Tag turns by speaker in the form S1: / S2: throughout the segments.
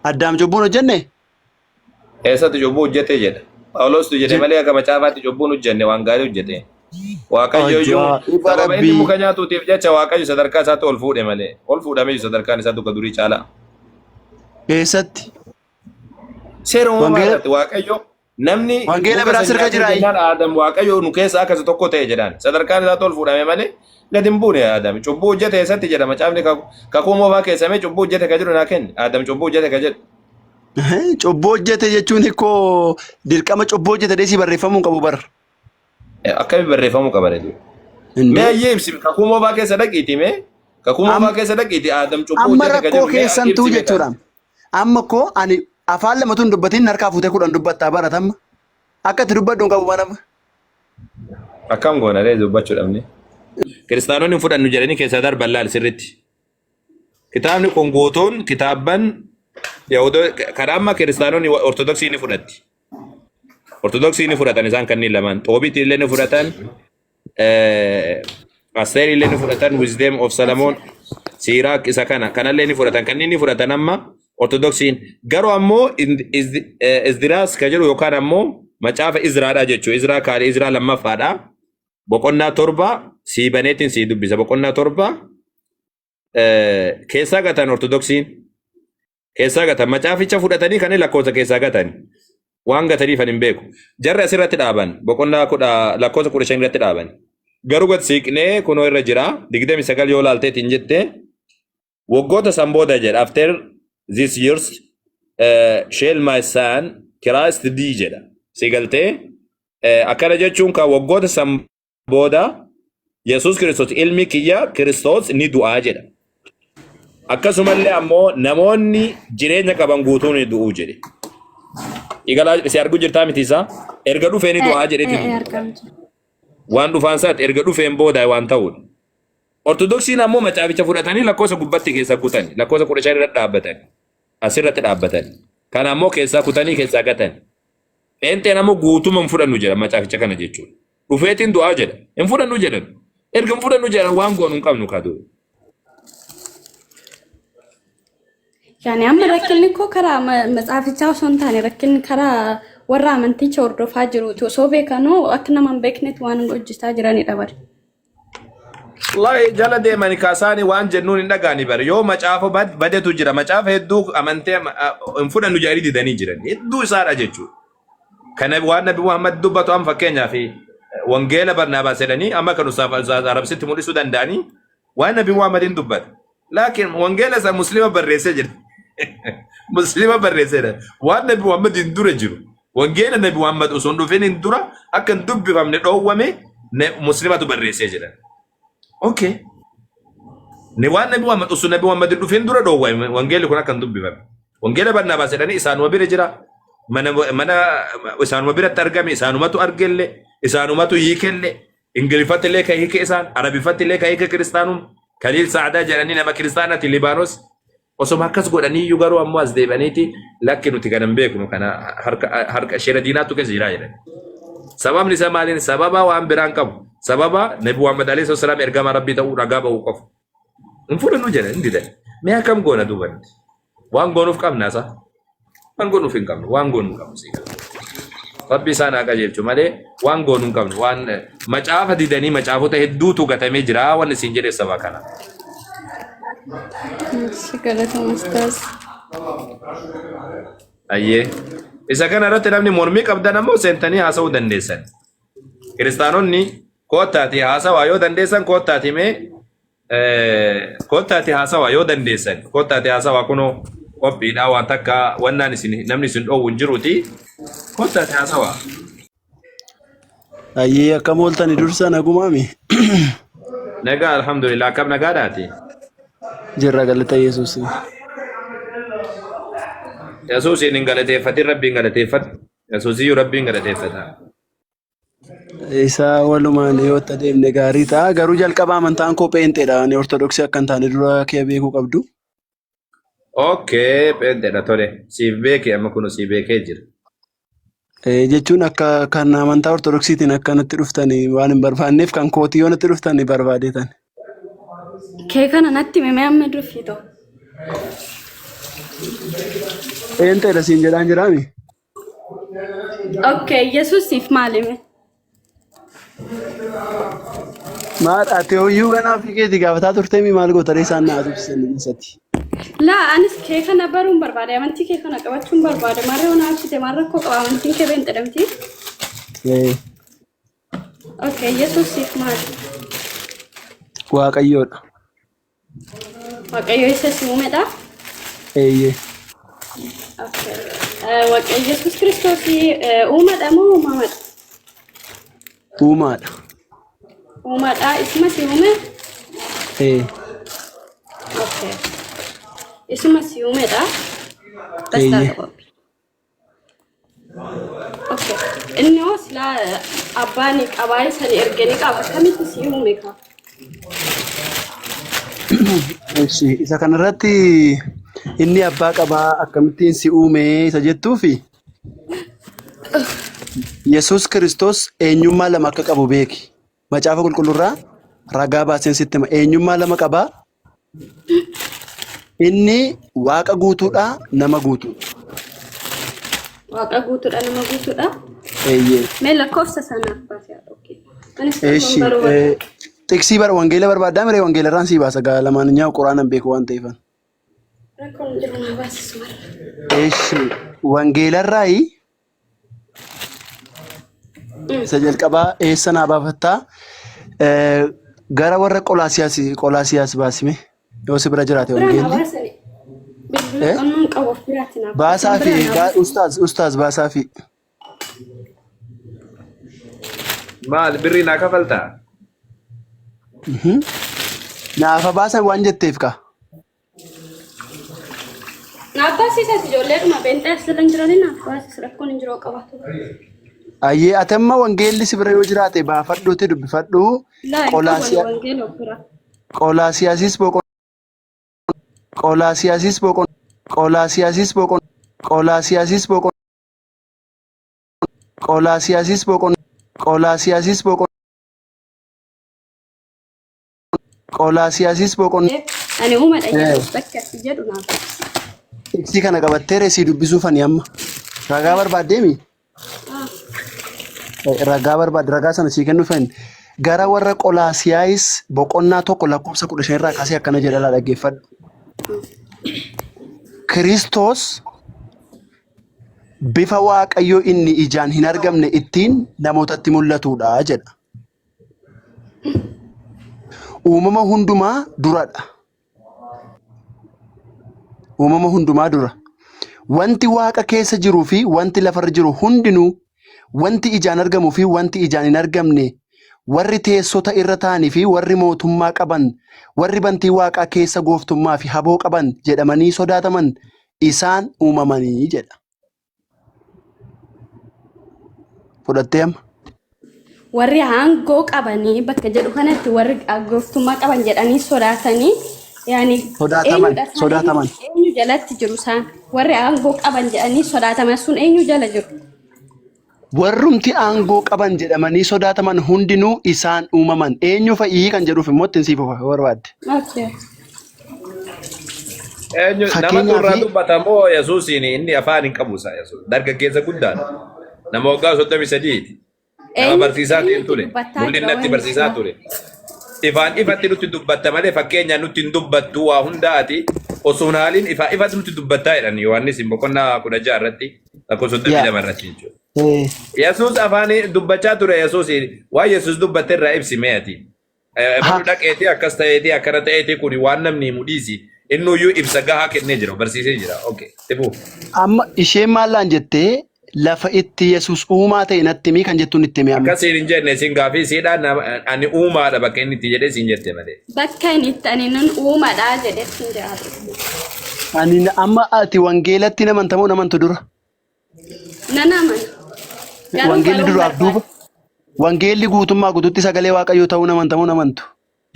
S1: Addaam cubbuun hojjenne?
S2: Eessatti cubbuu hojjete jedha. Phaawulostu jedhe malee akka macaafaatti cubbuun hojjenne waan gaarii hojjete. Waaqayyo iyyuu
S1: Ajaa'iba
S2: sababa inni
S1: rabbii.
S2: muka nyaatuutiif jecha Waaqayyo sadarkaa isaatti ol fuudhe malee. Ol fuudhamee sadarkaan isaa tokko durii caala.
S1: Keessatti.
S2: Seera uumamaa
S1: Wangeela
S2: irratti Waaqayyo namni
S1: wangeela
S2: muka
S1: biraa
S2: san
S1: sirka
S2: nyaatuuf
S1: jiraayi.
S2: jennaan Aadam Waaqayyo nu keessa akkasa tokko ta'e jedhaan. Sadarkaan isaatti ol fuudhame malee gadi hin buune Aadam. Cubbuu hojjete eessatti jedha macaafni kakuu moofaa keessamee cubbuu hojjete ka jedhu naa kenni. Aadam cubbuu hojjete ka jedhu.
S1: Cubbuu hojjete jechuun hiikoo dirqama cubbuu hojjete dheesii barreeffamuu hin qabu bar.
S2: Akkami barreeffamuu qaba jedhu. Mee
S1: Indee
S2: ayyee ibsi kakuu moofaa keessa dhaqiiti mee kakuu moofaa
S1: am
S2: keessa dhaqiiti Aadam cubbuu
S1: amma
S2: hojjete ka
S1: rakkoo
S2: jedhu mee
S1: keessantuu
S2: ibsi beekaa.
S1: jechuudha. Amma koo ani afaan lamatu hin dubbatiin harkaa fuutee kudhan dubbattaa baratamma. Akka itti dubbadhu hin qabu manama.
S2: Akkam goona dee dubbachuu dhabne. Kiristaanonni fudhannu jedhanii keessaa darban laal sirriitti. Kitaabni kun guutuun kitaabban kan amma kiristaanonni ortodoksii ni fudhatti. Ortodoksii ni fudhatan isaan kanneen lamaan. Xoobiitti illee ni fudhatan. Asteer illee ni fudhatan. Wisdom of Solomon. Siiraak isa kana. Kanallee ni fudhatan. Kanneen ni fudhatan amma ortodoksiin. Garuu ammoo Izdiraas ka jedhu yookaan ammoo macaafa Izraadhaa jechuudha. Izraa kaalee Izraa lammaffaadha. Boqonnaa 7 sii baneetiin sii dubbisa. Boqonnaa 7 keessaa gatan ortodoksiin. Keessaa gatan macaaficha fudhatanii kanneen lakkoofsa keessaa gatan. Waan gataniif hin beeku. Jarri asirratti dhaaban. Boqonnaa lakkoofsa 15 irratti dhaaban. Garuu gad siiqnee kunoo irra jira. 29 yoo laalteetiin jette waggoota san booda jedha. After this years shall my son Christ thee jedha. Siigaltee akkana jechuun kan waggoota san booda Yesuus Kiristoos ilmi kiyya Kiristoos ni du'aa jedha. Akkasumallee ammoo namoonni jireenya qaban guutuun ni du'uu jedhe. Igalaa si arguu jirtaa miti isaa erga dhufee ni du'aa jedheeti. Waan dhufaan isaatti erga dhufeen booda waan ta'udha. Ortodoksiin ammoo macaaficha fudhatanii lakkoofsa gubbatti keessa kutan. Lakkoofsa 15 irratti dhaabbatan. Asirratti dhaabbatan. Kana ammoo keessaa kutanii keessaa gatan. Pheenxeen ammoo guutuma hin fudhannu jedha macaaficha kana jechuudha. Dhufeetiin du'aa jedha. Hin fudhannu jedhan. Erga hin fudhannu jedhan waan goonu hin qabnu kaaduu.
S3: Yani amma rakkinni koo karaa matsaafichaa osoo hin taane rakkinni karaa warra amanticha hordofaa jiruuti. Osoo beekanuu akka nama hin beeknetti waan hojjetaa jiranidha bari.
S2: Wallahi jala deemanii kaasaanii waan jennuun hin dhagaanii bari. Yoo macaafa badetu jira. Macaafa hedduu amantee hin fudhannu jedhanii didanii jiran. Hedduu isaadha jechuudha. Kana waan Nabi Muhammad dubbatu amma fakkeenyaaf wangeela Barnaabaas jedhanii amma kan Ustaaz Arabsitti mul'isuu danda'anii waan Nabi Muhammad hin dubbatu. Laakiin wangeela isa Muslima barreessee jira. Muslima barreesseedha. Waan Nabi Muhammad hin dura jiru. Wangeela Nabi Muhammad osoo hin dhufin hin dura akka hin dubbifamne dhoowwame Muslimatu barreessee jira. Okay. Ne waan Nabi Muhammad osoo Nabi Muhammad hin dhufin dura dhoowwame wangeelli kun akka hin dubbifamne. Wangeela Barnaabaas jedhanii isaanuma bira jira. Mana isaanuma biratti argame isaanumatu argelle isaanumatu hiikelle Ingiliffatti illee ka hiike isaan Arabiffatti illee ka hiike kiristaanum Kaliil Saadaa jedhanii nama kiristaanati Libaanos. Osoma akkas godhanii iyyuu garuu ammoo as deebaniiti lakki nuti kan hin beeknu kana harka shira diinaatu keessa jira jedhan. Sababni isaa maaliin sababa waan biraan qabu. Sababa Nabi Muhammad alayhi wasallam ergama Rabbii ta'uu ragaa ba'uu qabu. Hin fudhannu jedhan hin didan. Mee akkam goona duubatti? Waan goonuuf qabna isa. Waan goonuuf hin qabnu. Waan goonuu qabnu si gala. Rabbi isaan haa qajeelchu malee waan goonuu hin qabnu. Waan macaafa didanii macaafota hedduutu gatamee jira waan isin jedhe saba kana.
S3: Galatoom Ustaaz.
S2: Ayyee. Isa kana irratti namni mormii qabdan ammoo seentanii haasa'uu dandeessan. Kiristaanonni koottaati haasawaa yoo dandeessan koottaati mee koottaati haasawaa yoo dandeessan koottaati haasawaa kunoo qophiidhaa waan takka wannaan isin namni isin dhoowwu hin jiruuti koottaati haasawaa.
S1: Ayyee akkam ooltani dursa nagumaami.
S2: Nagaa alhamdulillah akkam nagaadhaati.
S1: Jirra galata Yesuus.
S2: Yesuusin hin galateeffatin Rabbiin galateeffatu. Yesuusiyyuu Rabbiin galateeffata.
S1: Isa walumaan yoo adeemne gaarii ta'a. Garuu jalqaba amantaan koo pheenxeedha. Ani ortodoksii akka hin taane dura kee beekuu qabdu.
S2: Okay, pheenxeedha tole. Siif beekee amma kun siif beekee jira.
S1: Jechuun akka kan amantaa ortodoksiitiin akkanatti dhuftanii waan hin barbaanneef kan kootii yoo natti dhuftanii barbaadeetan.
S3: Kee kana natti mimee amma dhufiito.
S1: Eenteedha siin jedhaan jiraami.
S3: Okay, Yesuusiif maalime?
S1: Maal ati hoyyuu kanaaf keeti gaafataa turteemi maal goota isaan na asubsisan keessatti.
S3: Laa anis kee kana baruun barbaade amantii kee kana qabachuun barbaade marree ona absite marra koo qaba amantiin kee been xadamti. Okay, Yesuusiif maal?
S1: Waaqayyoodha.
S3: Waaqayyo isa si uumedha?
S1: Eeyyee.
S3: Okay. Waaqayyo Yesuus Kiristoos uumadha moo uumamadha?
S1: Uumaadha.
S3: Uumadha isuma si uume? Okay. Isuma si uumedha?
S1: Eeyyee.
S3: Okay. Inni hoo silaa abbaan qabaa isanii erganii qaba akkamitti si uume qaba?
S1: Isa kanarratti inni abbaa qabaa akkamittiin si uume isa jettuufi Yesuus Kiristoos eenyummaa lama akka qabu beeki. Macaafa qulqulluurraa ragaa baaseen sitti hima. Eenyummaa lama qabaa. Inni waaqa guutuudha nama guutuudha.
S3: Waaqa guutuudha nama guutuudha.
S1: Eeyyee.
S3: Mee lakkoofsa sanaaf baasee okay.
S1: Eeshi Tiksi bar wangeela barbaaddaa miree wangeela irraan sii baasa gaa lamaan nyaa'u quraanaan beeku waan ta'eefan.
S3: Rakkoon jiru na baasisu mara.
S1: Eeshi wangeela irraayi isa jalqabaa eessa naa baafattaa gara warra Qolaasiyaas baasime yoo si bira jiraate wangeelli. Baasaa fi ustaaz baasaa fi.
S2: Maal birrii naa kafaltaa?
S1: Naafa baasan waan jetteef ka.
S3: Naaf baasisaati ijoollee dhuma beenxee asilan jiranii naaf baasis rakkoon hin jiru qabaatu.
S1: Ayyee atamma wangeelli si bira yoo jiraate baafadhuuti dubbifadhu. Qolaasiyaasis boqon. Qolaasiyaasis boqon. Qolaasiyaasis boqon. Qolaasiyaasis boqon. Qolaasiyaasis boqon. Qolaasiyaasis boqon. Qolaasiyaasis boqon.
S3: Ani uumadha jedhu bakka asi jedhu naaf.
S1: Tiksi kana qabattee reesii dubbisuuf ani amma. Ragaa barbaaddeemi? Ragaa barbaadde ragaa sana sii kennuuf gara warra Qolaasiyaayis boqonnaa tokko lakkoofsa 15 irraa kaasee akkana jedha dhaggeeffadhu. Kiristoos bifa waaqayyoo inni ijaan hin argamne ittiin namootatti mul'atudha jedha. Uumama hundumaa duradha. Uumama hundumaa dura. Wanti waaqa keessa jiruu fi wanti lafarra jiru hundinuu wanti ijaan argamuu fi wanti ijaan hin argamne warri teessota irra taa'anii fi warri mootummaa qaban warri bantii waaqaa keessa gooftummaa fi haboo qaban jedhamanii sodaataman isaan uumamanii jedha. Fudhattee amma?
S3: Warri aangoo qabanii bakka jedhu kanatti warri gooftummaa qaban jedhanii sodaatanii yaani
S1: sodaataman.
S3: Eenyu jalatti jiru isaan warri aangoo qaban jedhanii sodaataman sun eenyu jala jiru?
S1: Warrumti aangoo qaban jedhamanii sodaataman hundinuu isaan uumaman. Eenyu fa'ii kan jedhuuf immoo ittiin siif barbaadde.
S2: Eenyu nama turraa dubbatamoo Yesuusiin inni afaan hin qabu isaa Yesuus. Dargaggeessa guddaadha. Nama waggaa 33ti. Nama barsiisaa ture. Mul'inatti barsiisaa ture. Ifaan ifatti nutti dubbatta malee fakkeenyaan nutti hin dubbattu waa hundaati. Osoo haaliin ifatti nutti dubbattaa jedhan Yohaannis boqonnaa 16 irratti lakkoofsa 32 irratti jechuudha. Yesuus afaan dubbachaa ture Yesuusiin waan Yesuus dubbatte irraa ibsi meeti. Manu dhaqeeti akkas ta'eeti akkana ta'eeti kun waan namni mudhiisi. Innuyyuu ibsa gahaa kennee jira barsiisee jira. Okay.
S1: Amma isheen maallaan jettee lafa itti Yesuus uumaa ta'e natti himi kan jettuun itti himi amma.
S2: Akkasiin hin jenne siin gaafii siidhaan ani uumaadha bakka inni itti jedhee siin jette malee.
S3: Bakka inni itti ani nan uumaadha jedhee siin jiraatu.
S1: Ani amma ati wangeelatti namantamoo namantu dura?
S3: Nan amana.
S1: Wangeelli duraaf duuba? Wangeelli guutummaa guutuutti sagalee waaqayyoo ta'uu namantamoo namantu?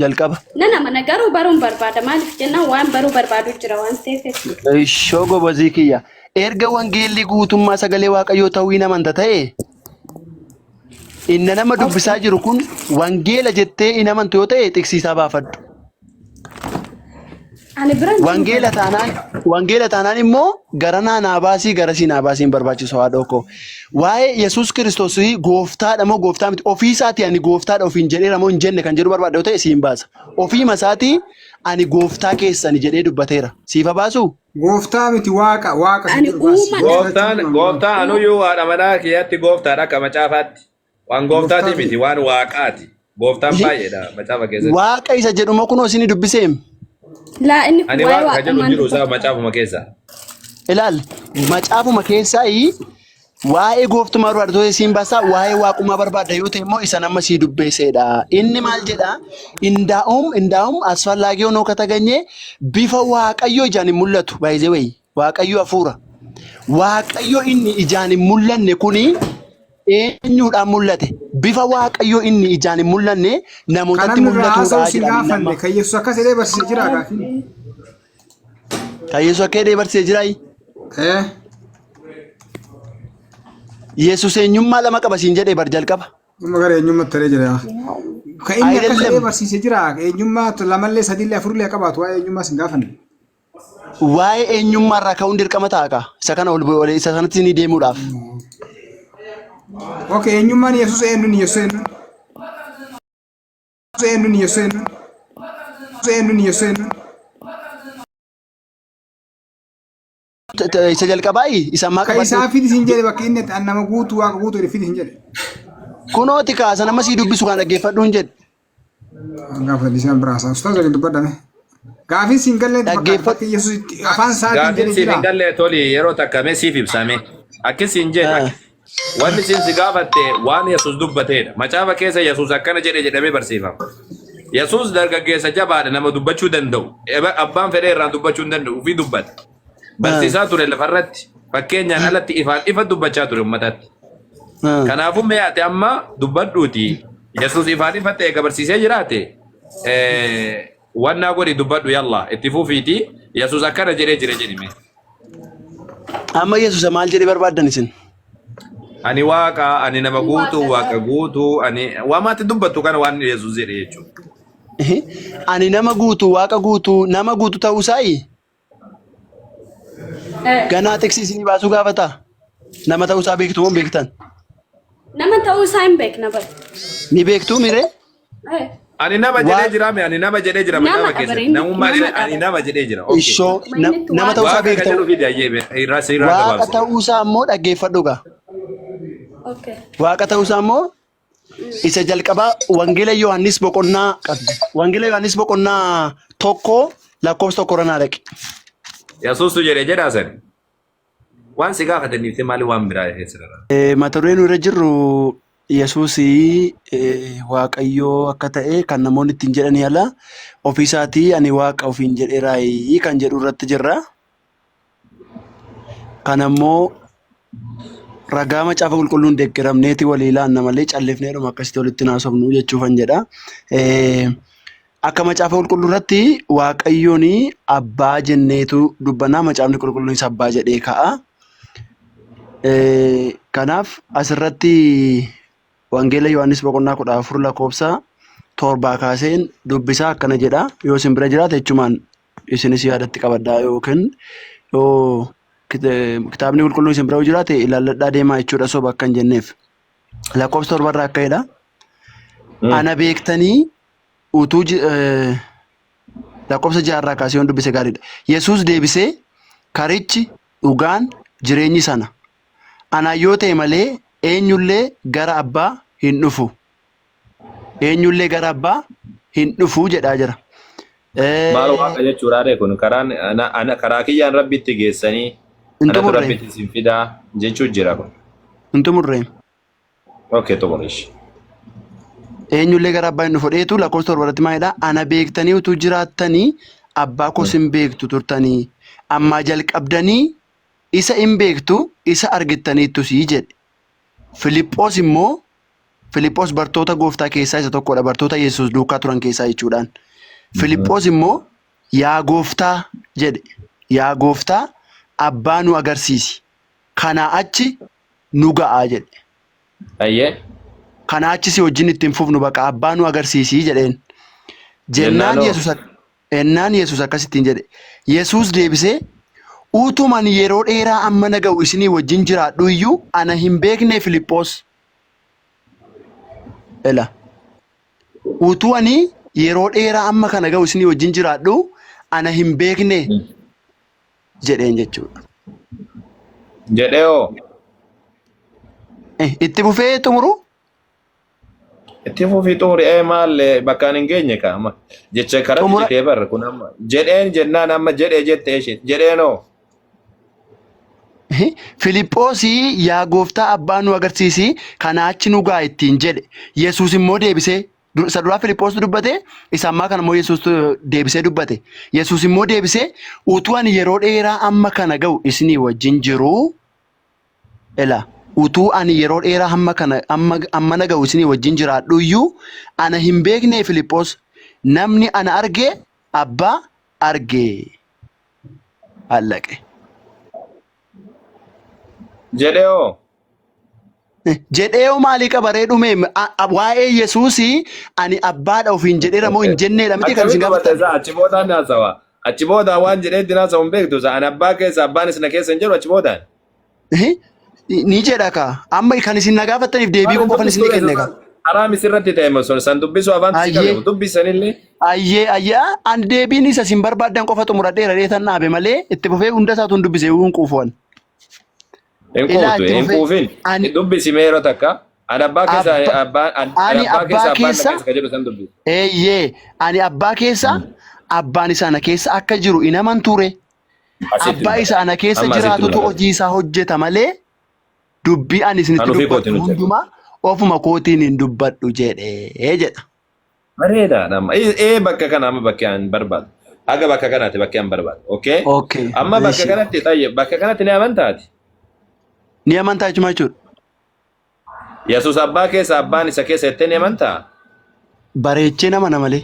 S1: Jalqaba.
S3: Nan amana garuu baruun barbaada maaliif jennaan waan baruu barbaadu jira waan ta'eef.
S1: Ishoo gobozii kiyya. Erga wangeelli guutummaa sagalee waaqayyoo ta'uu hin amanta ta'e inni nama dubbisaa jiru kun wangeela jettee hin amantu yoo ta'e tiksiisaa baafadhu.
S3: Ani biran jiru
S1: Wangeela taanaan immoo gara naa baasii gara sii naa baasiin barbaachisu haadha koo. Waa'ee Yesuus Kiristoos gooftaadha moo gooftaa miti ofii isaatii ani gooftaadha ofiin jedheera moo hin jenne kan jedhu barbaadde yoo ta'e siin baasa. Ofiima isaatii ani gooftaa keessani jedhee dubbateera. Siifa baasuu?
S4: Gooftaa miti waaqa
S3: ani
S2: Gooftaan anuyyuu haadha manaa kiyyatti gooftaadha akka macaafaatti. Waan gooftaati miti waan waaqaati. Gooftaan baay'eedha macaafa keessatti.
S1: Waaqa isa jedhumoo kunoo isin dubbiseem.
S3: laa inni
S2: Ani
S3: waa'ee
S2: waaqa jedhu
S3: waaqummaan
S2: jiru isaa macaafuma keessa.
S1: Ilaal macaafuma keessaa waa'ee gooftummaa barbaaddatoo siin baasaa waa'ee waaqummaa barbaadda yoo ta'e immoo isa nama sii dubbeesseedha. Inni maal jedhaa? Indaa'um asfallaagiyoon hoo kataganye bifa waaqayyo ijaan hin mul'atu. Baay'ee wayi waaqayyo hafuura. Waaqayyo inni ijaan hin mul'anne kuni eenyuudhaan mul'ate? Bifa waaqayyo inni ijaan hin mul'anne namootatti mul'atuudha jedhama.
S4: Kan Yesuus akkas jedhee barsiisee jira gaafii.
S1: Kan Yesuus akka jedhee barsiisee jiraa? Yesuus eenyummaa lama qaba siin jedhee bar jalqaba.
S4: Amma gara eenyummaa ta'ee jira. Kan inni akkas jedhee barsiisee jira. Eenyummaa lamallee sadillee afurlee qabaatu waa'ee eenyummaa sin gaafanne.
S1: Waa'ee eenyummaa irraa ka'uun dirqama ta'a. Isa kana isa sanatti ni deemuudhaaf.
S4: Okay, eenyummaan Yesuus eenyuun Yesuus eenyuun. Eenyuun Yesuus eenyuun. Eenyuun Yesuus eenyuun.
S1: Isa jalqabaa isa ammaa
S4: qabatu. Kan isaa fidi siin jedhe bakka inni nama guutuu waaqa guutuu fidi siin jedhe.
S1: Kunooti kaasa nama sii dubbisu kan dhaggeeffadhu hin jedhe.
S4: Gaafa isaan biraasa ustaas waliin dubbadhame. Gaafin siin gallee bakka Yesuus afaan isaatiin jedhe jira.
S2: Gaafin siin gallee toli yeroo takka meesiif ibsame. Akkasiin jedhe. Wanni siin si gaafatte waan Yesuus dubbateedha. Macaafa keessa Yesuus akkana jedhamee barsiifama. Yesuus dargaggeessa jabaadha nama dubbachuu danda'u. Abbaan fedhee irraan dubbachuu hin danda'u ofii dubbata. Barsiisaa ture lafarratti fakkeenyaan alatti ifa dubbachaa ture uummatatti. Kanaafuu meeyaate amma dubbadhuuti Yesuus ifaan ifatte eega barsiisee jiraate wannaa godhi dubbadhu yalla itti fufiiti Yesuus akkana jedhee jire jedhime.
S1: Amma Yesuus maal jedhee barbaaddan isin?
S2: Ani waaqa ani nama guutuu waaqa guutuu ani waamaatti dubbattu kana waan Yesuus jedhe jechuudha.
S1: Ani nama guutuu waaqa guutuu nama guutuu ta'uu isaayi? Ganaa teksisii baasuu gaafata. Nama ta'uu isaa beektu moo beektan?
S3: nama ta'uu isaa hin beekna bara.
S1: Ni beektuu mire?
S2: Ani nama jedhee jira mee ani nama jedhee jira macaafa keessatti namummaa ani nama jedhee jira.
S1: Ishoo nama ta'uu isaa beektu. Waaqa ta'uu isaa immoo dhaggeeffadhu gaa. Waaqa ta'uu isaa immoo isa jalqabaa wangeela Yohaannis boqonnaa qabdi. Wangeela Yohaannis boqonnaa tokko lakkoofsa tokko ranaa dhaqi.
S2: Yesuustu jedhee jedhaasan waan si gaafataniif maali waan biraa keessadha.
S1: Mata dureen irra jirru Yesuus Waaqayyoo akka ta'e kan namoonni ittiin jedhanii ala ofiisaatii ani waaqa ofiin jedheeraayi kan jedhu irratti jirra. Kan ammoo ragaa macaafa qulqulluun deeggaramneeti walii ilaanna malee calleefneedhuma akkasitti walitti naasofnu jechuufan jedha. Akka macaafa qulqulluu irratti Waaqayyoon abbaa jenneetu dubbannaa macaafni qulqulluunis abbaa jedhee ka'a. Kanaaf asirratti wangeela Yohaannis boqonnaa 14 lakkoofsa 7 kaaseen dubbisaa akkana jedha. Yoo isin bira jiraate jechumaan isinis yaadatti qabaddaa yookiin yoo kitaabni qulqulluun isin bira jiraate ilaalladhaa deemaa jechuudha soba akka hin jenneef. Lakkoofsa 7 irraa akka jedha. Ana beektanii utuu lakkoofsa 6 irraa kaasee waan dubbise gaariidha. Yesuus deebisee karichi dhugaan jireenyi sana ana yoo ta'e malee eenyullee gara abbaa hin dhufu. Eenyullee gara abbaa hin dhufu jedhaa jira.
S2: Maal waaqa jechuudha kun karaa kiyyaan rabbitti geessanii anatu rabbitti isin fidaa jechuu jira kun.
S1: Intumurree.
S2: Okay, xumurish.
S1: Eenyullee gara abbaa hin dhufu dheetu lakkoofsa 7 irratti maalidha? Ana beektanii utuu jiraattanii abbaa koos hin beektu turtanii ammaa jalqabdanii isa hin beektu isa argittaniittu sii jedhe. Filiphos immoo Filiphos bartoota gooftaa keessaa isa tokkodha. Bartoota Yesuus duukaa turan keessaa jechuudhaan. Filiphos immoo yaa gooftaa jedhe. Yaa gooftaa abbaa nu agarsiisi. Kanaa achi nu ga'aa jedhe.
S2: Ayyee.
S1: Kanaa achi si wajjin ittiin fufnu baqa abbaa nu agarsiisii jedheen. Jennaan Yesuus ennaan Yesuus akkasittiin jedhe. Yesuus deebisee utuman yeroo dheeraa amma naga'u isinii wajjin jiraadhu iyyuu ana hin beekne Filiphos. Ela. Utuu ani yeroo dheeraa amma kana ga'u isinii wajjin jiraadhu ana hin beekne jedheen jechuudha.
S2: Jedheo.
S1: Itti fufee xumuru?
S2: Itti fufii xumuri maal bakkaan hin geenye kaama. Jecha karatti jedhee barra kun amma. Jedheen jennaan amma jedhee jettee ishee. Jedheenoo.
S1: Filiphosii yaa gooftaa abbaa nu agarsiisi kana achi nu gaa ittiin jedhe. Yesuus immoo deebisee isa duraa Filiphos dubbate isa ammaa kana immoo Yesuus deebisee dubbate. Yesuus immoo deebisee utuu ani yeroo dheeraa amma kana ga'u isinii wajjin jiru ela utuu ani yeroo dheeraa amma na ga'u isinii wajjin jiraadhu iyyuu ana hin beekne Filiphos namni ana arge abbaa arge allaqe.
S2: Jedheo.
S1: Jedheo maalii qabaree dhume waa'ee Yesuusii ani abbaadha ofiin jedheera moo hin jenneedha miti kan isin gaafatan.
S2: Achi boodaan naasawa. Achi boodaan waan jedhee itti naasawu hin beektu. Ani abbaa keessa abbaan isin keessa hin jiru achi boodaan.
S1: Ni jedha ka amma kan isin na gaafataniif deebii qofan isin kenne ka.
S2: Haraa misirratti ta'e masoon san dubbisu afaan qabu dubbisanillee.
S1: Ayyee an deebiin isa isin barbaadan qofa xumuradheera dheetan dhaabe malee itti fufee hunda isaatu hin dubbise hin quufoon.
S2: Hin quufin. Dubbisi meeroo takka. Ani abbaa keessa jedhu san dubbisi.
S1: Eeyyee ani abbaa keessa abbaan isaa na keessa akka jiru in amanture. Abbaa isaa na keessa jiraatutu hojii isaa hojjeta malee dubbii ani isinitti dubbadhu hundumaa ofuma kootiin hin dubbadhu jedhee jedha.
S2: Bareeda nama. Bakka kana amma bakka an barbaadu. Haga bakka kanaatti bakka an barbaadu. Okay? Amma bakka kanatti xayye bakka kanatti ni amantaati.
S1: Ni amantaa jechuudha.
S2: Yesuus abbaa keessa abbaan isa keessa jettee ni amantaa?
S1: Bareechee nama malee.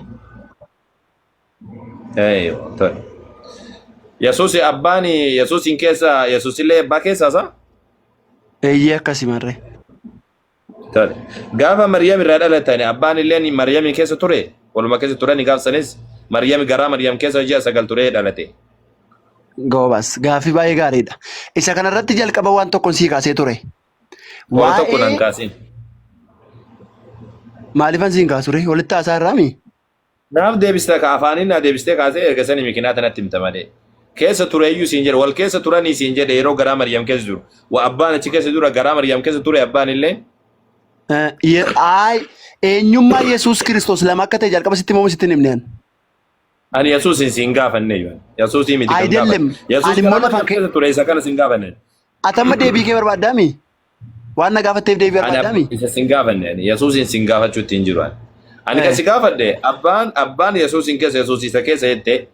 S2: Tole. Yesuus abbaan Yesuusin keessa Yesuusillee abbaa keessaasa?
S1: Eeyyee akkasii marree.
S2: Tole. Gaafa Maryam irraa dhalatani abbaan illee Maryam keessa ture. Waluma keessa turani gaafsanis Maryam garaa Maryam keessa ji'a 9 ture dhalate.
S1: Goobas gaafii baay'ee gaariidha. Isa kanarratti jalqaba waan tokkoon sii kaasee ture.
S2: Waan tokko nan kaasin.
S1: Maaliifan siin kaasure? Walitti haasaa irraami?
S2: Naaf deebistee ka afaaniin na deebistee kaasee erga sanii mikinaa tanatti himta malee. Keessa tureeyyuu siin jedhe wal keessa turanii siin jedhe yeroo garaa Maryam keessa jiru. Wa abbaan achi keessa dura garaa Maryam keessa ture abbaan illee.
S1: Eenyummaa Yesuus Kiristoos lama akka ta'e jalqaba sitti moo sitti himneen?
S2: Ani Yesuusin siin gaafanne yoo. Yesuusii miti kan
S1: gaafanne.
S2: Yesuus garaa Maryam keessa ture isa kana siin gaafanne.
S1: Atamma deebii kee barbaaddaami? Waan na gaafatteef deebii barbaaddaami?
S2: Isa siin gaafanne Yesuusin siin gaafachuutti hin jiru. Ani kasi gaafadhe abbaan Yesuusin keessa Yesuus isa keessa jette.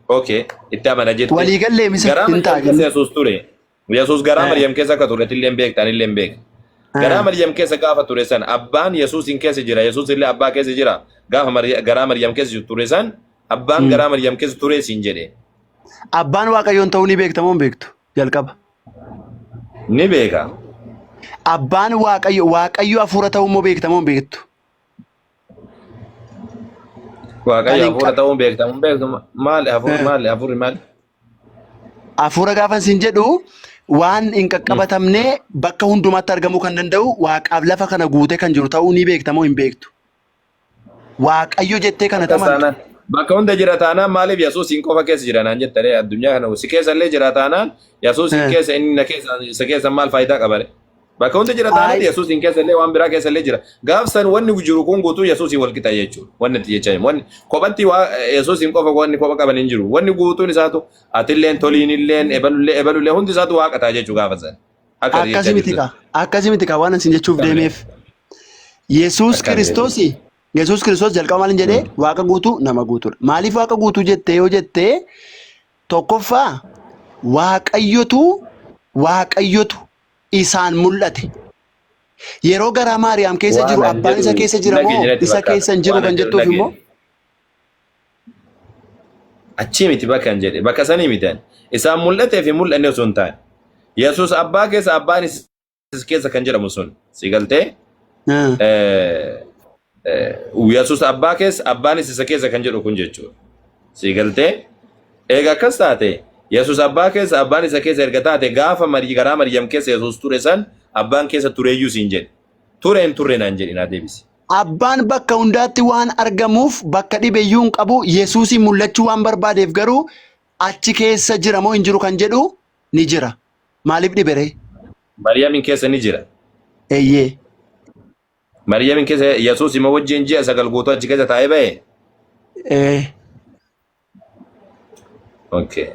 S2: Okay, itti amana jette.
S1: Walii gallee misa hin taa'in.
S2: Yesuus ture. Yesuus garaa Maryam keessa akka ture illee beektan illee beek. Garaa Maryam keessa gaafa ture san abbaan Yesuusin keessa jira. Yesuus illee abbaa keessa jira. Gaafa garaa Maryam keessa ture san abbaan garaa Maryam keessa ture siin jedhe.
S1: Abbaan Waaqayyoon ta'uu ni beekta moo beektu? Jalqaba.
S2: Ni beeka.
S1: Abbaan Waaqayyo hafuura ta'uu moo beekta moo beektu?
S2: Waaqayyo hafuura ta'uu beekta moo beektu? Maali hafuurri maali?
S1: Hafuura gaafa siin jedhu waan hin qaqqabatamne bakka hundumaatti argamuu kan danda'u Waaqaaf lafa kana guutee kan jiru ta'uu ni beekta moo hin beektu? Waaqayyo jettee kana taman.
S2: Bakka hunda jira taanaan maaliif Yesuusin qofa keessa jira naan jettare addunyaa kana si keessa illee jira taanaan Yesuusin keessa inni na keessa isa keessa maal faayidaa qabare? Bakka hunda jira taanaan Yesuusin keessa illee waan biraa keessa illee jira. Gaafsan wanni jiru kun guutuu Yesuusin wal qixa jechuudha. Wanni itti jechaa wanni kophatti Yesuusin qofa wanni kopha qaban hin jiru. Wanni guutuun isaatu atilleen toliinilleen ebalullee hundi isaatu waaqataa jechuudha gaafasan.
S1: Akkasii miti ka waan isin jechuuf deemeef Yesuus Kiristoos jalqaba maal jedhee waaqa guutuu nama guutuudha. Maaliif waaqa guutuu jettee yoo jettee tokkoffaa Waaqayyotu isaan mul'ate. Yeroo garaa Maariyaam keessa jiru abbaan isa keessa jira moo isa keessa hin jiru kan jettuuf immoo?
S2: Achi miti bakka hin jedhe bakka sanii mitan isaan mul'atee fi mul'anne osoo hin taane Yesuus abbaa keessa abbaan isa keessa kan jedhamu sun si galtee? Yesuus abbaa keessa abbaan isa keessa kan jedhu kun jechuudha. Si galtee eega akkas taate Yesus abbaa keessa abbaan isa keessa erga taate gaafa garaa Maryam keessa Yesus ture san abbaan keessa tureeyyuu siin jedhe. Tureen turre naan jedhi naa deebisi.
S1: Abbaan bakka hundaatti waan argamuuf bakka dhibeeyyuu hin qabu Yesuusin mul'achuu waan barbaadeef garuu achi keessa jira moo hin jiru kan jedhu ni jira. Maaliif dhibere?
S2: Maryamin keessa ni jira.
S1: Eeyyee.
S2: Maryamin keessa Yesuus ima wajjin ji'a 9 guutuu achi keessa taa'ee ba'e. Okay.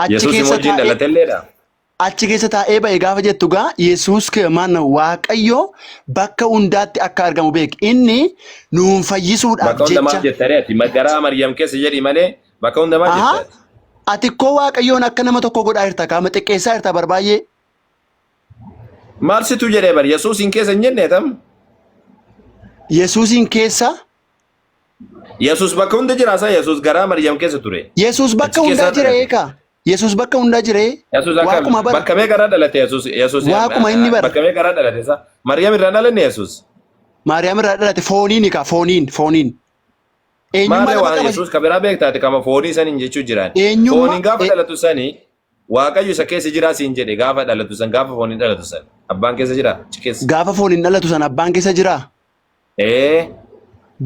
S2: Yesuus ima wajjin dhalatelleedha.
S1: Achi keessa taa'ee ba'e gaafa jettu gaa Yesuus keemaan Waaqayyo bakka hundaatti akka argamu beek. Inni nuun fayyisuudhaaf
S2: jecha. Bakka hunda maal jettare ati garaa Maryam keessa jedhi malee bakka hunda maal jettare?
S1: Ati koo Waaqayyoon akka nama tokko godhaa jirta kaama xiqqeessaa jirta barbaay'ee.
S2: Maal situ jedhee bar Yesuusin keessa hin jenne tam?
S1: Yesuusin keessa?
S2: Yesuus bakka hunda jiraasa Yesuus garaa Maryam keessa ture.
S1: Yesuus bakka hundaa jira eeka. Yesuus bakka hundaa jira.
S2: Yesuus bakka mee garaa dhalate Yesuus Yesuus.
S1: Waaquma inni bara.
S2: Bakka mee garaa dhalate isa. Maryam irraa dhalanne Yesuus.
S1: Maryam irraa dhalate fooniin ka fooniin.
S2: Maal waan Yesuus kabiraa beektaate kama foonii saniin jechuu jiraan. Fooniin gaafa dhalatu sanii Waaqayyo isa keessa jira siin jedhe gaafa dhalatu san gaafa fooniin dhalatu san abbaan keessa jira achi keessa. Gaafa
S1: fooniin dhalatu san abbaan keessa jira.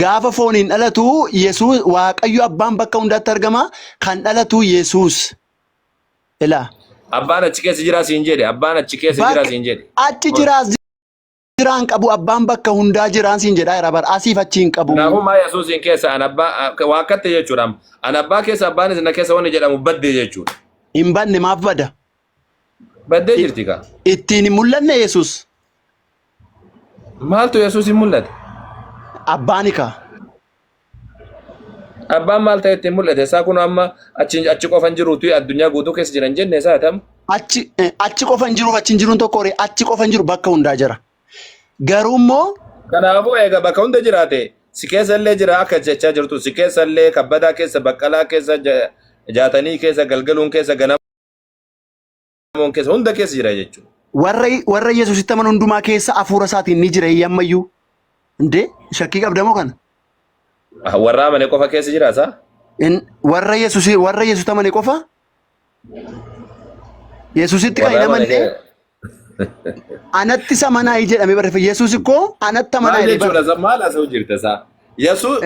S1: Gaafa fooniin dhalatu Yesuus Waaqayyo abbaan bakka hundaatti argama kan dhalatu Yesuus. Ela.
S2: Abbaan achi keessa jira siin jedhe abbaan achi keessa jira siin jedhe.
S1: Achi jiraan qabu abbaan bakka hundaa jiraan siin jedha ira bar asiif achi hin qabu.
S2: Naafuma Yesuusin keessa an abbaa waaqatte jechuudha. An abbaa keessa abbaan isa keessa wanni jedhamu badde jechuudha.
S1: Hin banne maaf bada?
S2: Baddee jirti ka.
S1: Ittiin hin mul'anne Yesuus.
S2: Maaltu Yesuus hin mul'ate?
S1: Abbaani ka.
S2: Abbaan maal ta'e ittiin mul'ate? Isaa kun amma achi qofan jiruutu addunyaa guutuu keessa jiran jenne isaa tam?
S1: Achi qofan jiruuf achi hin jiruun tokko achi qofan jiru bakka hundaa jira. Garuu immoo.
S2: Kanaafuu egaa bakka hunda jiraate si keessa illee jira akka jechaa jirtu si keessa illee kabbadaa keessa baqqalaa keessa jaatanii keessa galgaluun keessa ganamuun keessa hunda keessa jira jechuudha.
S1: Warra Yesuusitti aman hundumaa keessa hafuura isaatiin ni jira ammayyuu. Indee shakkii qabdamoo kana?
S2: Warra amane qofa keessa jiraasa?
S1: Warra Yesuusitti amane qofa? Yesuusitti kan hin amanne? Anatti isa manaa jedhamee barreeffame Yesuus ikkoo anatti amanaa
S2: jedhee jechuudha maal haasa'u jirta isaa Yesuus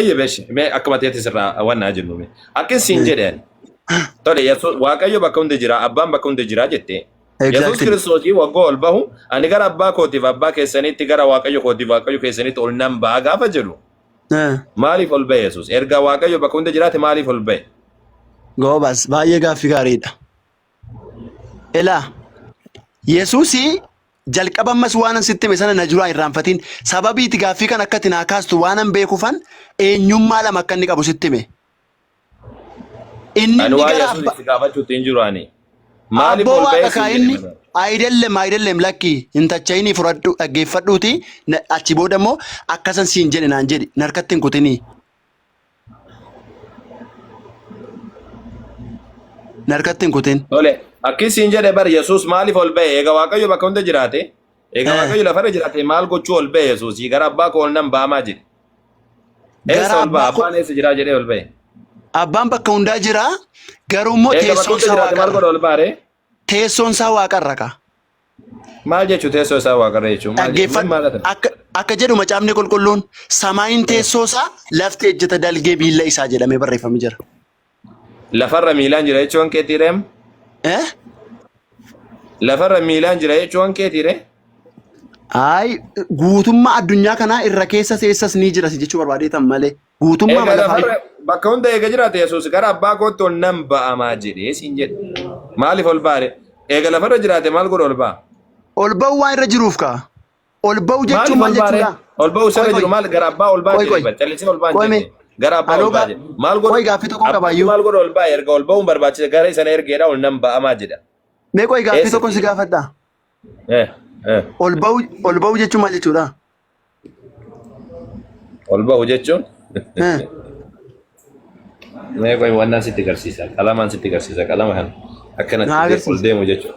S2: ayyebesh mee akkuma ta'etti sirraa wannaa jennu mee akkin siin jedheen tole Yesuus Waaqayyo bakka hunda jira abbaan bakka hunda jira jettee Yesuus Kiristoosii waggaa ol bahu ani gara abbaa kootiif abbaa keessanitti gara Waaqayyo kootiif Waaqayyo keessanitti ol nan ba'a gaafa jedhu maaliif ol ba'e Yesuus erga Waaqayyo bakka hunda jiraate maaliif ol ba'e?
S1: Goobas baay'ee gaaffii gaariidha. Elaa Yesuusi jalqaba ammas waan sitti hime sana na jiraa irraanfatiin sababiiti gaaffii kan akkatti naa kaastu waan an beekufan eenyummaa lama akka inni qabu sitti hime.
S2: Inni gara Yesuusitti gaafachuutti hin jiru ani. Maaliif ol ba'e
S1: inni ayidellem lakki hin tacha'inii fudhadhu dhaggeeffadhuuti achi booda immoo akkasan siin jedhe naan jedhi narkatti hin kutinii. Narkatti hin kutin.
S2: Tole. Akkin siin jedhe bar Yesuus maaliif ol ba'e? Egaa Waaqayyo bakka hunda jiraate, egaa Waaqayyo lafarra jiraate maal gochuu ol ba'e Yesuus? Gara abbaa koo ol nan ba'amaa jedhe. Eessa ol ba'a? Abbaan eessa jira jedhee ol ba'e?
S1: Abbaan bakka hundaa jira. Garuu immoo teessoon isaa waaqarra.
S2: Maal godha ol baare?
S1: Teessoon isaa waaqarra ka.
S2: Maal jechuun teessoo isaa waaqarra jechuun?
S1: Akka jedhu macaafni qulqulluun samaayin teessoo isaa lafti ejjeta dalgee miilla isaa jedhamee barreeffamee jira.
S2: Lafarra miilaan jira jechuun keetiireem? Lafarra miilaan jira jechuun keetiire?
S1: Ay guutummaa addunyaa kanaa irra keessa teessas ni jira jechuu barbaadeetan malee guutummaa
S2: lafarra bakka hunda eega jiraate Yesuus gara abbaa kootti ol nan ba'amaa jedhee siin jedhe maaliif ol baare? Eega lafarra jiraate maal godha ol ba'a?
S1: Ol ba'u waan irra jiruuf kaa? Ol ba'u jechuun maal jechuudha?
S2: Ol ba'u sana jiru maal gara abbaa ol ba'a jedhe callisee ol ba'a jedhe gara abbaa ol ba'a jedhe maal godha?
S1: Gaaffii tokko qabaayyuu.
S2: Maal godha ol ba'a erga ol ba'uun barbaachisa gara sana ergeedha ol nan ba'amaa jedha.
S1: Mee qoy gaaffii tokko si gaafadha. Ol ba'u jechuun maal jechuudha?
S2: Ol ba'u jechuun? Mee qoy wannaan sitti garsiisa. Qalamaan sitti garsiisa. Qalama kana akkanatti ol deemu jechuudha.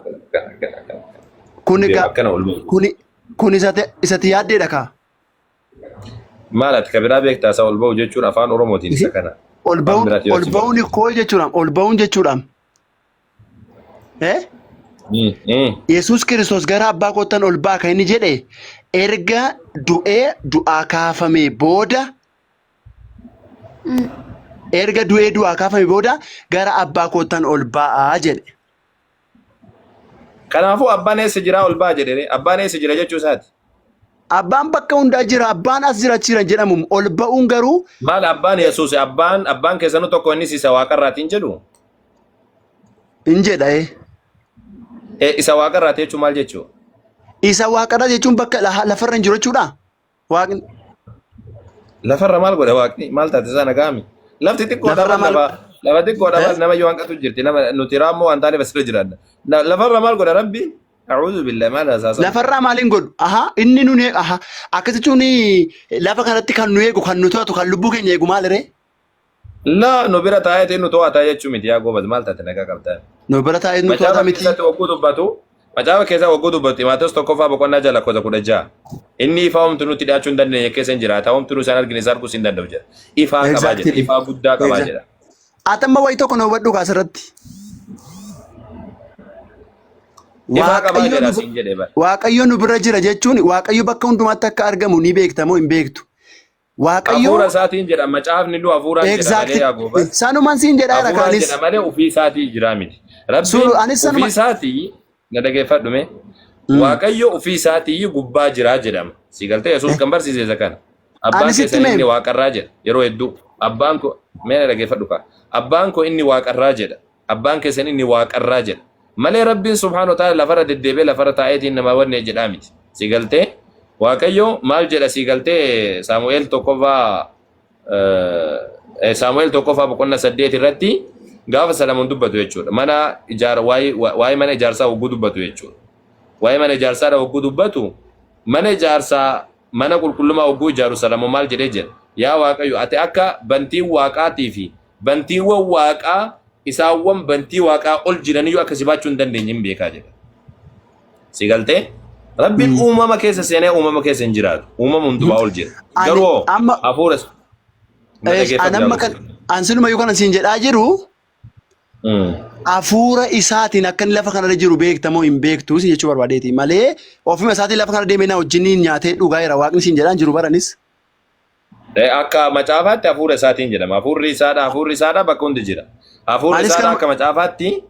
S1: Kun isatti yaaddeedha kaa?
S2: Maalat kabiraa beektaa isa ol ba'u jechuun afaan Oromootiin isa kana.
S1: ol ba'uun koo jechuudha. Ol ba'uun jechuudha. Yesuus Kiristoos gara abbaa kottan ol ba'a kan inni jedhe erga du'aa kaafamee booda gara abbaa kottan ol ba'aa jedhe.
S2: Kanaafuu abbaan eessa jira ol ba'a jedhe abbaan eessa jira jechuu isaati.
S1: Abbaan bakka hundaa jira abbaan as jiraachira jedhamu ol ba'uun garuu
S2: maal abbaan Yesuus abbaan keessanuu tokko inni isa waaqarraatiin jedhu.
S1: In jedha
S2: isa waaqarraati jechuun maal jechuu?
S1: Isa waaqarraa jechuun bakka lafarra hin jiru jechuudha. Waaqni
S2: lafarra maal godha waaqni maal taate isa nagaami? Lafti xiqqoo lafa xiqqoo dhabal nama yoo hanqatu jirti nama nuti raammoo waan taane basira jiraanna. Lafarra maal godha rabbi? A'uudhu billahi maal haasasa?
S1: Lafarraa maaliin godhu? Inni nu eega akkasitti lafa kanatti kan nu eegu kan nu to'atu kan lubbuu keenya eegu maal ree?
S2: La nu bira taa'ee nu to'ata jechuun miti yaa goobas maal taate nagaa qabdaa?
S1: Nu bira taa'ee nu to'ata miti.
S2: Macaafa keessaa wagguu dubbatu Maatewos tokkoffaa boqonnaa jala 16. Inni ifaa homtuu nutti dhiyaachuu hin dandeenye keessa hin jiraata. Homtuu isaan argine isaan arguus hin danda'u jedha. Ifaa qabaa jedha. Ifaa guddaa qabaa jedha.
S1: Atamma wayii tokko na hubadhu kaasirratti. Waaqayyo nu bira jira jechuun Waaqayyo bakka hundumaatti akka argamu ni beekta moo hin beektu? Waaqayyo
S2: hafuura isaatiin jedha macaafni lu hafuuraan jedha malee yaa goobas.
S1: Sanumaan siin jedha
S2: kaanis. Hafuuraan jedha malee ofii isaatii jira miti. Rabbiin ofii isaatii na dhageeffadhume Waaqayyo ofii isaatii gubbaa jira jedhama. Si galtee Yesuus kan barsiise isa kana. Abbaan keessan inni waaqarraa jedha yeroo hedduu abbaan ko mee dhageeffadhu ka. Abbaan ko inni waaqarraa jedha. Abbaan keessan inni waaqarraa jedha. Malee Rabbiin subhaanahu wa ta'ala lafarra deddeebee lafarra taa'eetiin nama wanne jedhaa miti. Si galtee Waaqayyo maal jedha si galtee Saamu'eel tokkoffaa boqonnaa 8 irratti gaafa Salamoon dubbatu jechuudha. Mana waa'ee mana ijaarsaa hogguu dubbatu jechuudha. Waa'ee mana ijaarsaa hogguu dubbatu mana ijaarsaa mana qulqullummaa hogguu ijaaru Salamoon maal jedhee jedha. Yaa Waaqayyo ati akka bantii waaqaatii fi bantiiwwan waaqaa isaawwan bantii waaqaa ol jiraniyyuu akkasii baachuu hin dandeenye hin beekaa jedha. Si galtee? Rabbiin uumama keessa seenee uumama keessa hin jiraatu. Uumama hundumaa ol jira. Garuu hafuura
S1: ansinuma yoo kana siin jedhaa jiru hafuura isaatiin akka inni lafa kanarra jiru beektamoo hin beektu si jechuu barbaadeeti malee ofuma isaatiin lafa kana deemee na wajjiniin nyaatee dhugaa jira waaqni siin jedhaan jiru baranis.
S2: Akka macaafaatti hafuura isaatiin jedhama. Hafuurri isaadha bakka hundi jira. Hafuurri isaadha akka macaafaatti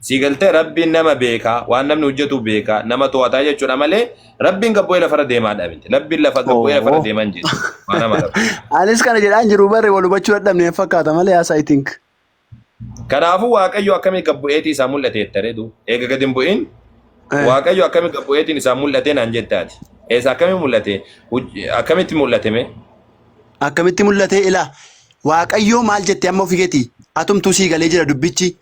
S2: si galtee Rabbiin nama beekaa waan namni hojjetu beekaa nama to'ataa jechuudha malee Rabbiin gabbo'ee lafarra deemaadha miti. Rabbiin gabbo'ee lafarra deeman jedhu.
S1: Anis kana jedhaan jiru barre wal hubachuu dadhabne fakkaata malee as I think.
S2: Kanaafuu Waaqayyo akkamii gabbo'eetii isaa mul'ate jettareetu eega gadi hin bu'in Waaqayyo akkamii gabbo'eetiin isaa mul'ate naan jettaati. Eessa akkamii mul'ate? Akkamitti mul'ate mee?
S1: Akkamitti mul'ate ilaa Waaqayyo maal jette amma ofii keetii atumtuu sii galee jira dubbichi.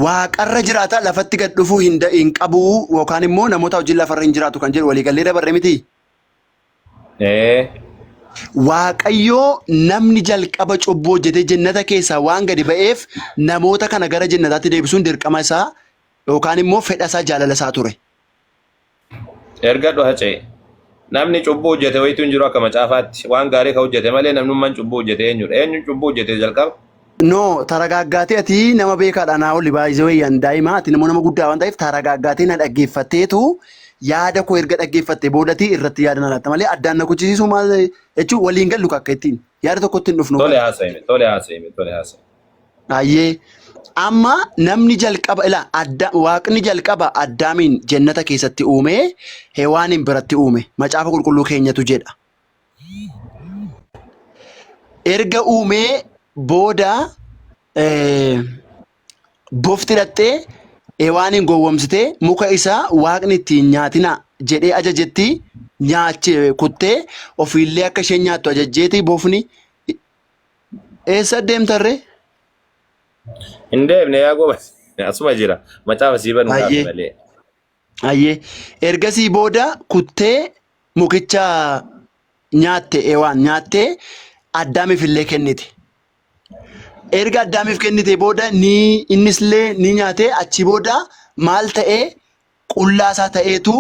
S1: Waaqarra jiraata lafatti gad dhufuu hin qabu yookaan immoo namoota wajjin lafarra hin jiraatu kan jedhu walii gallee dabarre miti. Waaqayyo namni jalqaba cubbuu hojjetee jannata keessaa waan gadi ba'eef namoota kana gara jannataatti deebisuun dirqama isaa yookaan immoo fedha isaa jaalala isaa ture.
S2: Erga hacee namni cubbuu hojjete wayitu hin jiru akka macaafaatti waan gaarii ka hojjete malee namnummaan cubbuu hojjete eenyudha? Eenyuun cubbuu hojjete jalqaba?
S1: No, taragaaggaatee ati nama beekaadha naa olli baay'ee wayyan daa'ima ati nama guddaa waan ta'eef taragaaggaatee na dhaggeeffatteetu yaada koo erga dhaggeeffattee boodatii irratti yaada na laata malee addaan na kuchisiisuu maal jechuun waliin gallu akka ittiin yaada tokkotti hin dhufnu.
S2: Tole haasa'ime.
S1: Ayyee amma namni jalqaba waaqni jalqaba addaamiin jannata keessatti uume hewaaniin biratti uume macaafa qulqulluu keenyatu jedha. Erga uumee booda bofti dhattee hewaaniin gowwomsitee muka isaa waaqni ittiin nyaatina jedhee ajajetti nyaachee kuttee ofiillee akka isheen nyaattu ajajjeeti bofni eessa deemtarre?
S2: Hin deemne yaa goobas asuma jira macaafa sii banu malee.
S1: Ayyee ergasii booda kuttee mukicha nyaatte hewaan nyaattee addaamiif illee kennite. Erga addaamiif kennite booda innislee ni nyaate achi booda maal ta'ee qullaasaa ta'eetu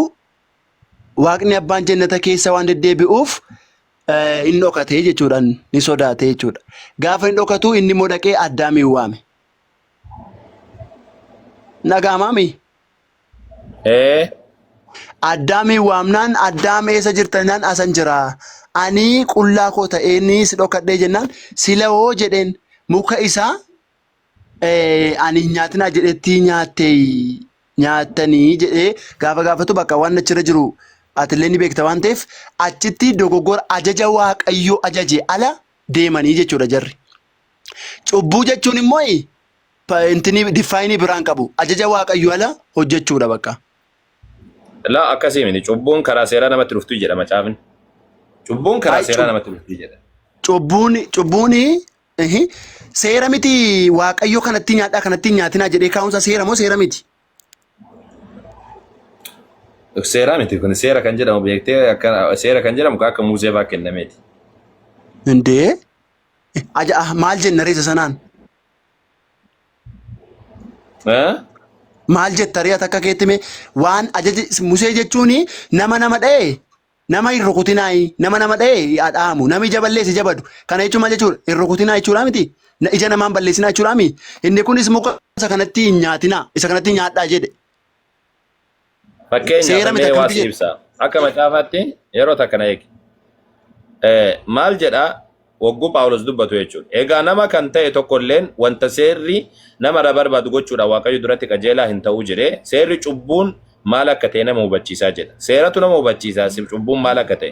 S1: waaqni abbaan jannata keessa waan deddeebi'uuf inni dhokatee jechuudhaan ni sodaatee jechuudha. Gaafa inni dhokatu inni immoo dhaqee Addaamiin waame. Nagaamaami? Addaamiin waamnaan Addaam eessa jirtan asan jira. Ani qullaa koo ta'ee ni si dhokadhee jennaan sila hoo jedheen muka isaa ani nyaatinaa jedhetti nyaatanii jedhee gaafa gaafatu bakka waan achirra jiru atillee ni beekta waan ta'eef achitti dogoggora ajaja waaqayyoo ajaje ala deemanii jechuudha jarri. Cubbuu jechuun immoo intini difaayinii biraan qabu ajaja waaqayyoo ala hojjechuudha bakka.
S2: La akkasii miti cubbuun karaa seeraa namatti dhuftu jedha macaafni. Cubbuun karaa seeraa namatti dhuftu jedha.
S1: Cubbuun seera miti waaqayyoo kanatti nyaadhaa kanatti nyaatinaa jedhee kaa'umsa seera moo seera miti?
S2: Seera miti kun seera kan jedhamu beektee akka seera kan jedhamu akka Musee fa'aa kennameeti.
S1: Indee maal jenna reessa sanaan? Maal jetta reeta akka keettime waan ajaji Musee jechuun nama dha'e nama hin rukutinaayi nama dha'e adhaamu nami ija balleessi jabadu kana jechuun maal jechuudha hin rukutinaa jechuudha miti ija namaan balleessinaa jechuudha mi inni kunis muka isa kanatti hin nyaatinaa isa kanatti nyaadhaa jedhe.
S2: Fakkeenyaaf mee waa ibsa akka macaafaatti yeroo takkana eegi maal jedha wagguu Phaawulos dubbatu jechuudha. Egaa nama kan ta'e tokkolleen wanta seerri nama barbaadu gochuudha waaqayyo duratti qajeelaa hin ta'uu jedhee seerri cubbuun maal akka ta'e nama hubachiisaa jedha. Seeratu nama hubachiisaa cubbuun maal akka ta'e.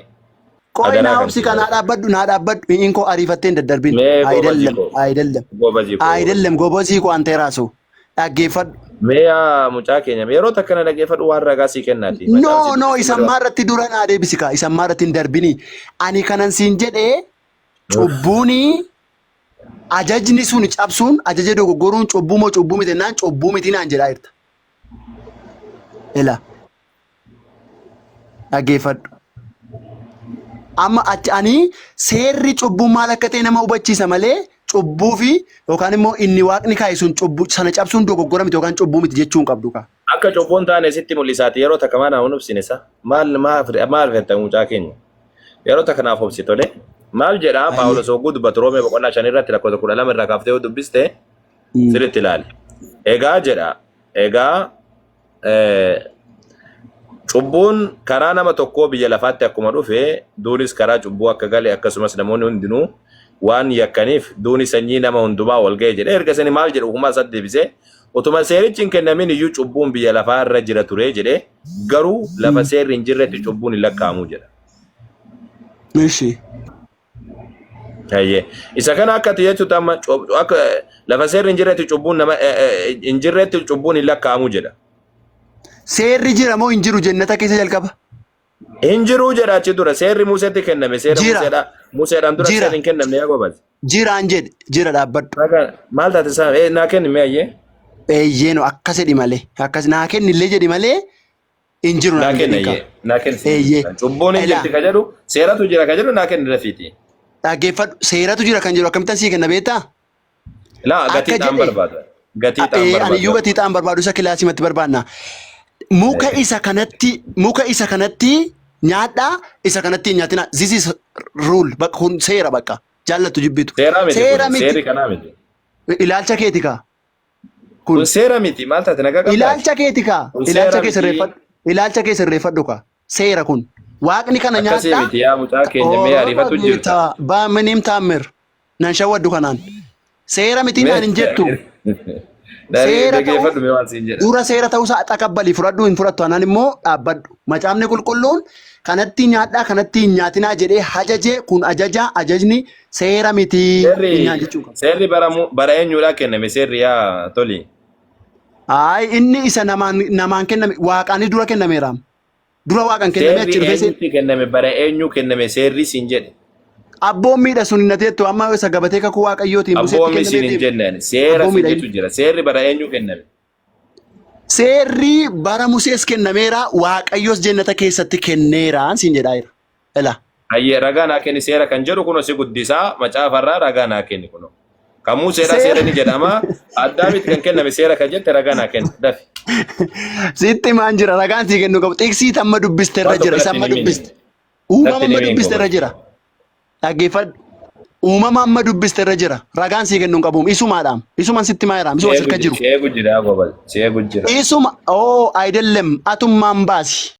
S1: Qoy naa obsi kana dhaabbadhu inkoo ariifattee hin daddarbin. Ayidellem gobosii koo anteeraasu dhaggeeffadhu.
S2: Mee mucaa keenya yeroo takkana dhaggeeffadhu waan ragaa sii kennaati.
S1: No isammaa irratti dura naa deebisika isammaa irratti hin darbini. Ani kanan siin jedhee cubbuuni ajajni sun cabsuun ajaja dogoggoruun cubbuu moo cubbuu miti naan cubbuu miti naan jedhaa jirta. Ela dhaggeeffadhu. Amma ani seerri cubbuu maal akka ta'e nama hubachiisa malee cubbuu fi yookaan immoo inni waaqni kaa'e sun cubbuu sana cabsuun dogoggora miti yookaan cubbuu miti jechuun qabdu ka.
S2: Akka cubbuun taane sitti mul'isaati yeroo takka mana hun ubsinisa maal fetta mucaa keenya yeroo takka naaf obsi tole maal jedhaa Phaawulos hogguu dubbatu Roomee boqonnaa 5 irratti lakkoofsa 12 irraa kaaftee yoo dubbiste sirriitti ilaali. Egaa jedha cubbuun karaa nama tokkoo biyya lafaatti akkuma dhufe duunis karaa cubbuu akka gale akkasumas namoonni hundinuu waan yakkaniif duuni sanyii nama hundumaa wal ga'e jedhe erga sani maal jedhu hukumaa isaa deebisee utuma seerichi hin kennamin iyyuu cubbuun biyya lafaa irra jira ture jedhe garuu lafa seerri hin jirretti cubbuun hin lakkaa'amu jedha.
S1: Ishi.
S2: Isa kana akka jechuudha amma akka lafa seerri hin jirretti cubbuun nama hin jirretti cubbuun hin lakkaa'amu jedha.
S1: Seerri jira moo hin jiru jennata keessa jalqaba?
S2: Hin jiru jedha achi dura seerri Museetti kenname seera Museedhaan dura seerri hin kennamne yaa gobaas.
S1: Jiraan jedhe jira dhaabbadhu.
S2: Maal taate isaa naa kenni mee ayyee?
S1: Eeyyee akkas jedhi malee akkas naa kenni illee jedhi malee hin jiru
S2: naa kenni ayyee naa kenni. Cubbuun hin jirti ka jedhu seeratu jira ka jedhu naa kenni rafiiti.
S1: Dhaggeeffadhu seeratu jira kan jedhu akkamittan sii kenna beektaa?
S2: Laa gatii ta'an barbaada. Gatii ta'an barbaada.
S1: Aniyyuu gatii ta'an barbaadu isa kilaasimatti barbaadna. Muka isa kanatti nyaadhaa isa kanatti hin nyaatina. This is rule bakka kun seera bakka jaallattu jibbitu.
S2: Seera miti. Seeri kanaa miti.
S1: Ilaalcha keeti kaa.
S2: Kun seera miti maal taate nagaa qabdaa?
S1: Ilaalcha keeti kaa. Ilaalcha kee sirreeffadhu kaa. Seera kun. Waaqni kana nyaadhaa.
S2: Akkasii miti yaa mucaa keenya mee ariifatu jirta.
S1: Baaminiim taamir nan shawwaddu kanaan. Seera miti naan hin jettu. Dura seera ta'uusaa xaqabbalii fudhadhu hin fudhattu anaan immoo dhaabbadhu. Macaafni qulqulluun kanatti nyaadhaa kanatti hin nyaatinaa jedhee ajajee kun ajajni seera miti.
S2: Seerri bara eenyuudhaa kenname seerri yaa toli.
S1: Inni isa namaan kenname waaqaanis dura kennameera. Dura waaqaan kenname achi dhufee
S2: seerri kenname bara eenyu kenname seerri siin jedhe.
S1: Abboommiidha sun hin nateettu amma isa gabatee kakuu waaqayyootiin
S2: Abboommi siin hin jennaan seera fiitu jira seerri bara eenyu kenname.
S1: Seerri bara Musees kennameera waaqayyoos jannata keessatti kenneeraan siin jedhaa jira. Ela.
S2: Ayyee ragaa naa kenni seera kan jedhu kun si guddisaa macaafarraa ragaa naa kenni kun. Kan Museedhaa seera ni jedhama Addaamitti kan kenname seera kan jette ragaa naa kenni dafi.
S1: Sitti maan jira ragaan sii kennu qabu xiqsii tamma dubbiste irra jira isa amma dubbiste. Uumama amma dubbiste irra jira. dhaggeeffadhu. Uumama amma dubbiste irra jira. Ragaan sii kennuun qabuum. Isumaadhaam. Isuman sitti maayiiraam. Isuma sirka jiru.
S2: Sheegu jira gobal. Sheegu jira.
S1: Isuma. Oo ayidellem atummaan baasi.